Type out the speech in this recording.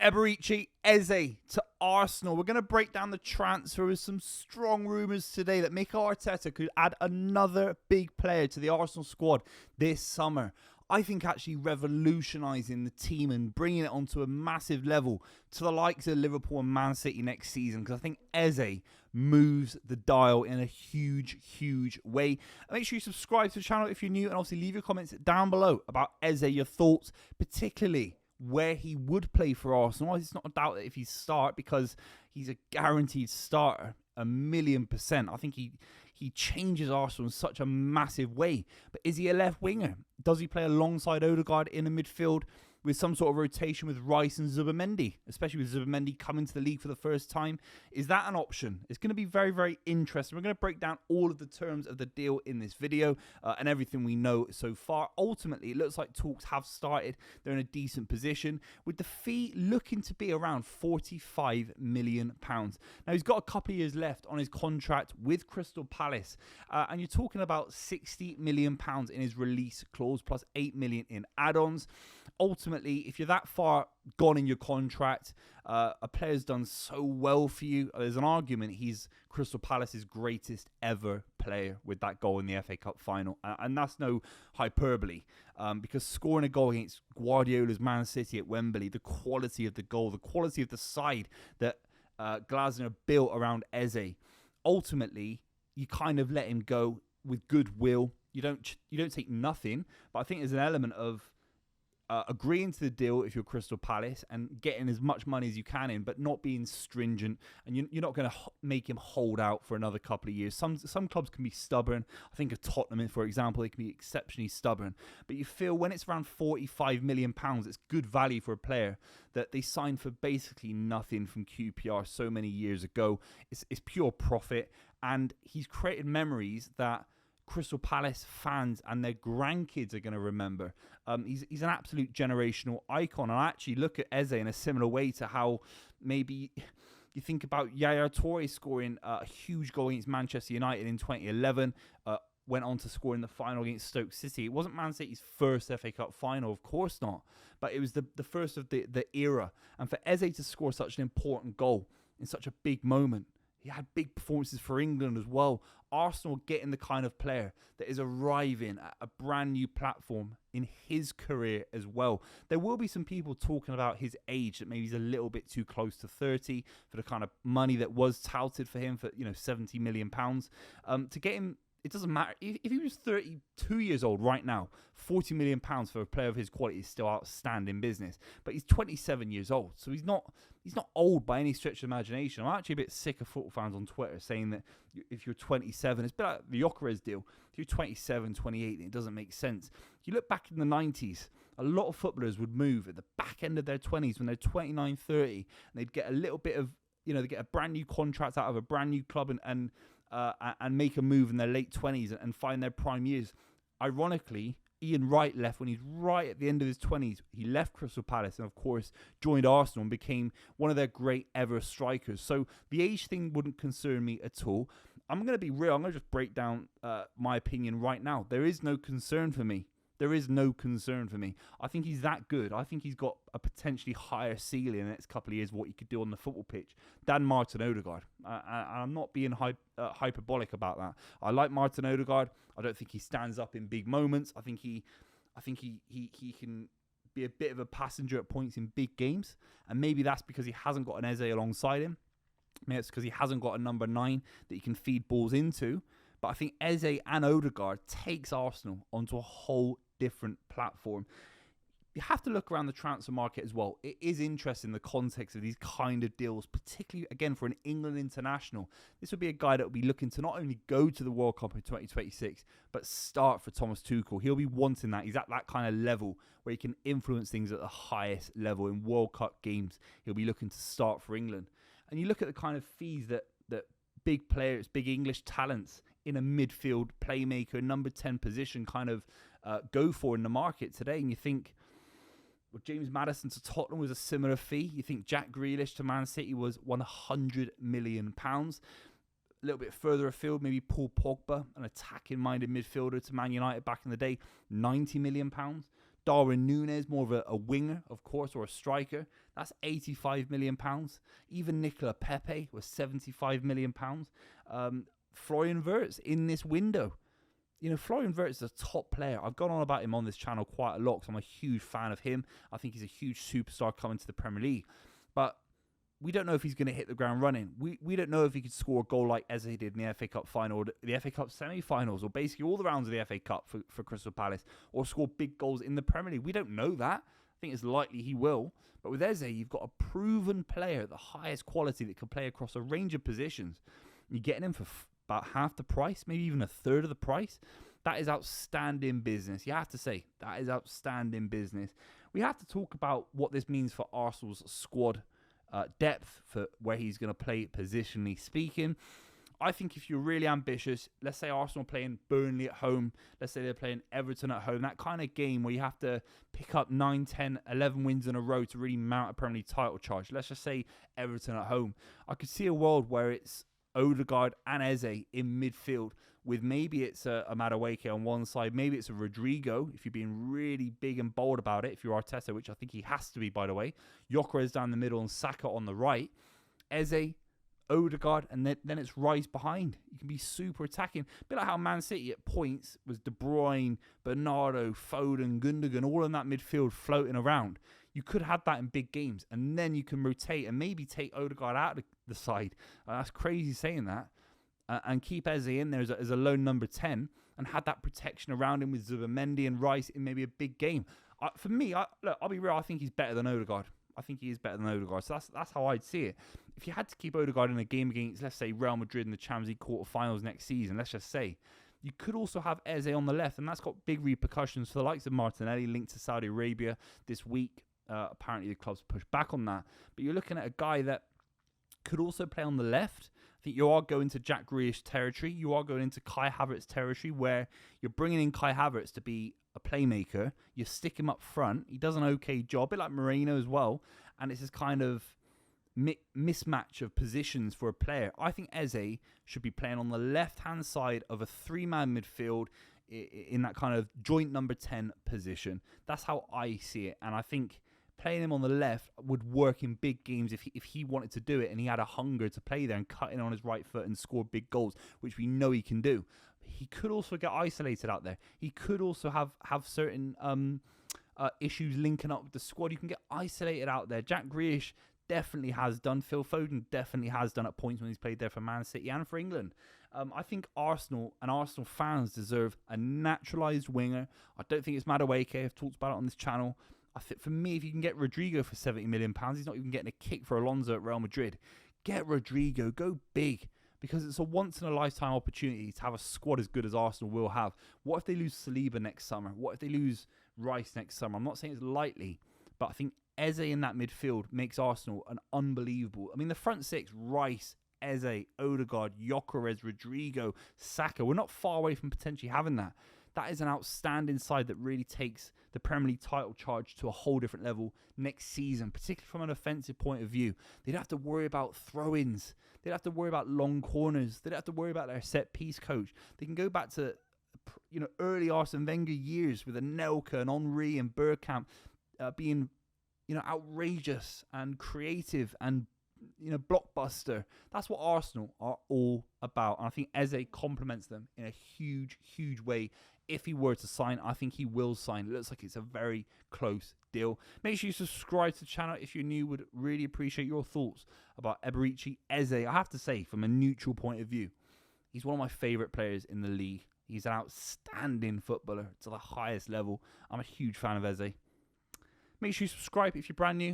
Eberechi Eze to Arsenal. We're going to break down the transfer with some strong rumours today that Mikel Arteta could add another big player to the Arsenal squad this summer. I think actually revolutionising the team and bringing it onto a massive level to the likes of Liverpool and Man City next season, because I think Eze moves the dial in a huge way. Make sure you subscribe to the channel if you're new, and obviously leave your comments down below about Eze, your thoughts, particularly where he would play for Arsenal. It's not a doubt that if he start, because he's a guaranteed starter, 1,000,000%. I think he changes Arsenal in such a massive way. But is he a left winger? Does he play alongside Odegaard in the midfield with some sort of rotation with Rice and Zubimendi, especially with Zubimendi coming to the league for the first time? Is that an option? It's going to be very interesting. We're going to break down all of the terms of the deal in this video and everything we know so far. Ultimately, it looks like talks have started. They're in a decent position, with the fee looking to be around £45 million. Now, he's got a couple of years left on his contract with Crystal Palace, and you're talking about £60 million in his release clause, plus £8 million in add-ons. Ultimately, if you're that far gone in your contract, a player's done so well for you, there's an argument he's Crystal Palace's greatest ever player with that goal in the FA Cup final. And that's no hyperbole, because scoring a goal against Guardiola's Man City at Wembley, the quality of the goal, the quality of the side that Glasner built around Eze, ultimately, you kind of let him go with goodwill. You don't take nothing, but I think there's an element of agreeing to the deal if you're Crystal Palace and getting as much money as you can in, but not being stringent, and you're not going to make him hold out for another couple of years. Some clubs can be stubborn. I think of Tottenham, for example, they can be exceptionally stubborn. But you feel when it's around £45 million, it's good value for a player that they signed for basically nothing from QPR so many years ago. It's pure profit, and he's created memories that Crystal Palace fans and their grandkids are going to remember. He's an absolute generational icon. And I actually look at Eze in a similar way to how maybe you think about Yaya Toure scoring a huge goal against Manchester United in 2011, went on to score in the final against Stoke City. It wasn't Man City's first FA Cup final, of course not, but it was the first of the era. And for Eze to score such an important goal in such a big moment, he had big performances for England as well. Arsenal getting the kind of player that is arriving at a brand new platform in his career as well. There will be some people talking about his age, that maybe he's a little bit too close to 30 for the kind of money that was touted for him for, £70 million. To get him, it doesn't matter. If he was 32 years old right now, £40 million for a player of his quality is still outstanding business. But he's 27 years old, so he's not old by any stretch of imagination. I'm actually a bit sick of football fans on Twitter saying that if you're 27, it's a bit like the Gyökeres deal. If you're 27, 28, it doesn't make sense. You look back in the 90s, a lot of footballers would move at the back end of their 20s when they're 29, 30, and they'd get a little bit of, they get a brand new contract out of a brand new club and make a move in their late 20s and find their prime years. Ironically, Ian Wright left when he's right at the end of his 20s. He left Crystal Palace and, of course, joined Arsenal and became one of their great ever strikers. So the age thing wouldn't concern me at all. I'm going to be real. I'm going to just break down my opinion right now. There is no concern for me. There is no concern for me. I think he's that good. I think he's got a potentially higher ceiling in the next couple of years, what he could do on the football pitch, than Martin Odegaard. I'm not being hyperbolic about that. I like Martin Odegaard. I don't think he stands up in big moments. I think he can be a bit of a passenger at points in big games, and maybe that's because he hasn't got an Eze alongside him. Maybe it's because he hasn't got a number 9 that he can feed balls into. But I think Eze and Odegaard takes Arsenal onto a whole different platform. You have to look around the transfer market as well. It is interesting, the context of these kind of deals, particularly, again, for an England international. This would be a guy that will be looking to not only go to the World Cup in 2026, but start for Thomas Tuchel. He'll be wanting that. He's at that kind of level where he can influence things at the highest level in World Cup games. He'll be looking to start for England. And you look at the kind of fees that big players, big English talents in a midfield playmaker, number 10 position kind of go for in the market today. And you think, well, James Maddison to Tottenham was a similar fee. You think Jack Grealish to Man City was £100 million. A little bit further afield, maybe Paul Pogba, an attacking-minded midfielder to Man United back in the day, £90 million. Darwin Núñez, more of a winger, of course, or a striker. That's £85 million. Even Nicola Pepe was £75 million. Florian Wirtz in this window. You know, Florian Wirtz is a top player. I've gone on about him on this channel quite a lot because I'm a huge fan of him. I think he's a huge superstar coming to the Premier League. But we don't know if he's going to hit the ground running. We don't know if he could score a goal like Eze did in the FA Cup final, or the FA Cup semi-finals, or basically all the rounds of the FA Cup for Crystal Palace, or score big goals in the Premier League. We don't know that. I think it's likely he will. But with Eze, you've got a proven player at the highest quality that can play across a range of positions. You're getting him for about half the price, maybe even a third of the price. That is outstanding business. You have to say, that is outstanding business. We have to talk about what this means for Arsenal's squad depth, for where he's going to play positionally speaking. I think if you're really ambitious, let's say Arsenal playing Burnley at home, let's say they're playing Everton at home, that kind of game where you have to pick up 9, 10, 11 wins in a row to really mount a Premier League title charge. Let's just say Everton at home. I could see a world where it's Odegaard and Eze in midfield, with maybe it's a Madueke on one side, maybe it's a Rodrigo, if you're being really big and bold about it, if you're Arteta, which I think he has to be, by the way. Gyökeres down the middle and Saka on the right. Eze, Odegaard, and then it's Rice behind. You can be super attacking. A bit like how Man City at points was De Bruyne, Bernardo, Foden, Gundogan, all in that midfield floating around. You could have that in big games, and then you can rotate and maybe take Odegaard out of the side. That's crazy saying that. And keep Eze in there as a lone number 10 and had that protection around him with Zubimendi and Rice in maybe a big game. For me, I'll be real, I think he's better than Odegaard. I think he is better than Odegaard. So that's how I'd see it. If you had to keep Odegaard in a game against, let's say, Real Madrid in the Champions League quarterfinals next season, let's just say, you could also have Eze on the left, and that's got big repercussions for the likes of Martinelli, linked to Saudi Arabia this week. Apparently the club's pushed back on that. But you're looking at a guy that could also play on the left. I think you are going to Jack Grealish territory. You are going into Kai Havertz territory, where you're bringing in Kai Havertz to be a playmaker. You stick him up front. He does an okay job, a bit like Moreno as well. And it's this kind of mismatch of positions for a player. I think Eze should be playing on the left-hand side of a three-man midfield in that kind of joint number 10 position. That's how I see it. And I think playing him on the left would work in big games if he wanted to do it and he had a hunger to play there and cut in on his right foot and score big goals, which we know he can do. He could also get isolated out there. He could also have certain issues linking up with the squad. You can get isolated out there. Jack Grealish definitely has done. Phil Foden definitely has done at points when he's played there for Man City and for England. I think Arsenal and Arsenal fans deserve a naturalised winger. I don't think it's Madueke. I've talked about it on this channel. I think for me, if you can get Rodrigo for £70 million, he's not even getting a kick for Alonso at Real Madrid. Get Rodrigo. Go big. Because it's a once-in-a-lifetime opportunity to have a squad as good as Arsenal will have. What if they lose Saliba next summer? What if they lose Rice next summer? I'm not saying it's likely, but I think Eze in that midfield makes Arsenal an unbelievable... I mean, the front six, Rice, Eze, Odegaard, Gyökeres, Rodrigo, Saka. We're not far away from potentially having that. That is an outstanding side that really takes the Premier League title charge to a whole different level next season, particularly from an offensive point of view. They don't have to worry about throw-ins. They don't have to worry about long corners. They don't have to worry about their set-piece coach. They can go back to early Arsene Wenger years with Anelka and Henry and Bergkamp being outrageous and creative and blockbuster. That's what Arsenal are all about. And I think Eze complements them in a huge, huge way. If he were to sign, I think he will sign. It looks like it's a very close deal. Make sure you subscribe to the channel if you're new. Would really appreciate your thoughts about Eberechi Eze. I have to say, from a neutral point of view, he's one of my favourite players in the league. He's an outstanding footballer to the highest level. I'm a huge fan of Eze. Make sure you subscribe if you're brand new.